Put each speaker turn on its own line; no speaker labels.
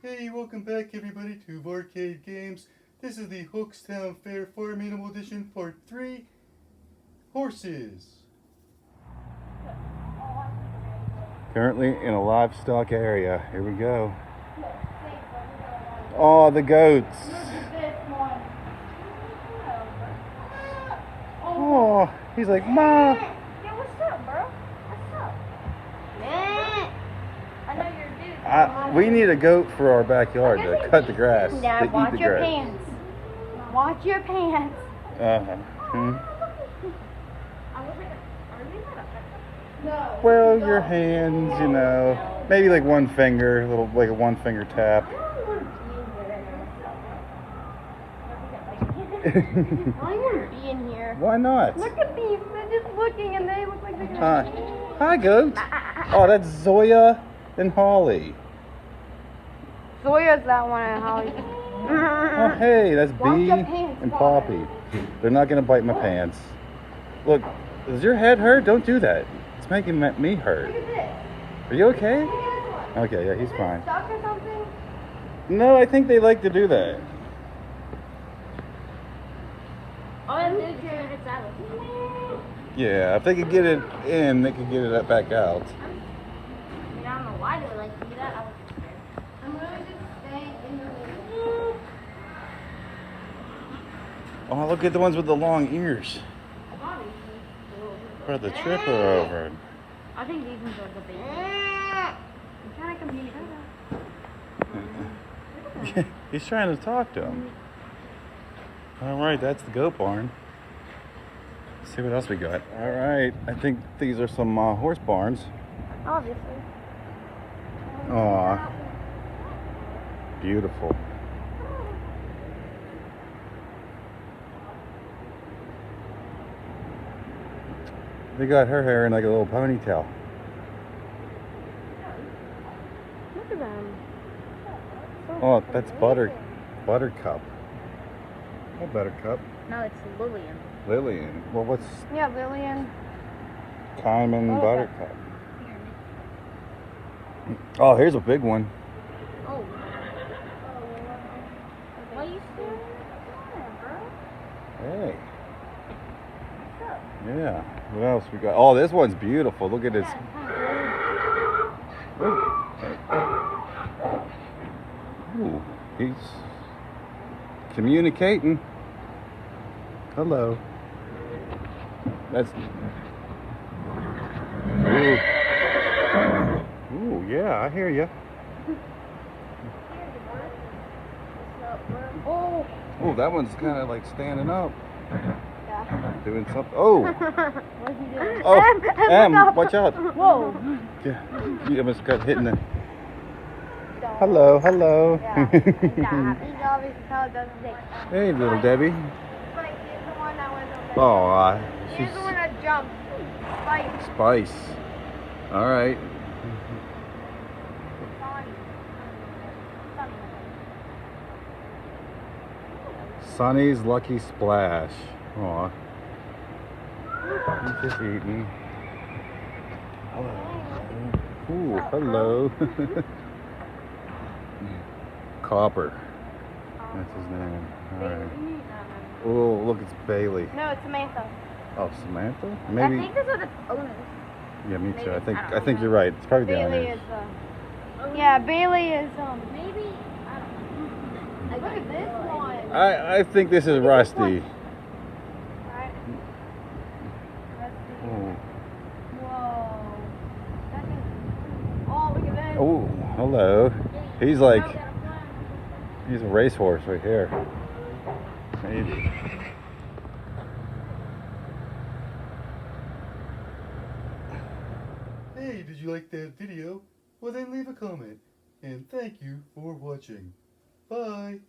Hey, welcome back everybody to Arcade Games. This is the Hookstown Fair Farm Animal Edition Part 3, Horses. Currently in a livestock area. Here we go. Oh, the goats. Oh, he's like, Ma.
Yeah, what's up, bro? What's up? I know you're a dude.
We need a goat for our backyard to cut the grass.
Dad,
to eat
watch
the
your
grass.
pants. Watch your pants.
Well, your hands, you know, maybe like one finger, like a one finger tap.
I don't want to be in here.
Why not?
Look at these. They're just looking and they look like they're going to
Hi, goat. Oh, that's Zoya and Holly.
Zoya's that one and Holly's.
Oh, hey, that's
Watch
Bee
your pants,
and
Paul.
Poppy. They're not going to bite my pants. Look, does your head hurt? Don't do that. It's making me hurt.
Look at this.
Are you okay?
Look at this one.
Okay, yeah, he's
Is it
fine.
stuck or something?
No, I think they like to do that.
Oh, it's good. It's out.
Yeah, if they could get it in, they could get it back out.
I don't know why they would like to do that. I was scared. I'm really just staying in the room.
Oh, look at the ones with the long ears. Brought the tripper over.
I think these ones are the big ones. I'm trying to communicate.
He's trying to talk to him. All right, that's the goat barn. Let's see what else we got. All right, I think these are some horse barns.
Obviously.
Aw, beautiful. They got her hair in like a little ponytail.
Look at them.
Oh, that's Buttercup. Oh, Buttercup.
No, it's Lillian.
Lillian. Well, what's
Yeah, Lillian.
common
Oh,
Buttercup? Oh, here's a big one.
Oh. Why are you staring at bro?
Hey.
What's up?
Yeah. What else we got? Oh, this one's beautiful. Look at this. Ooh, he's communicating. Hello. That's. Ooh. Ooh, yeah, I hear you.
Oh.
Oh, that one's kind of like standing up,
Yeah.
doing something. Oh.
What's he doing?
Oh, Em, watch out.
Whoa.
Yeah, you almost got hit in the. Hello, hello.
Yeah. He's obviously how it doesn't take.
Hey, little Debbie.
Spike, he's the one that went over there.
Oh,
He's the one that jumped. Spike.
Spice. All right. Sonny's Lucky Splash. Aw. He's just eating. Hello. Ooh, hello. Copper. That's his name. All right. Oh, look, it's Bailey.
No, it's Samantha.
Oh, Samantha?
I
Maybe.
think those are the owners.
Yeah, me too.
maybe.
I think
I don't know.
you're right. It's probably the
Bailey
owners.
is yeah, Bailey is maybe I don't know. Look at this one.
I think this is Rusty.
Right.
Oh.
Whoa. Oh, look at that.
Oh, hello. He's like, he's a racehorse right here. Maybe. Hey, did you like that video? Well then leave a comment. And thank you for watching. Bye.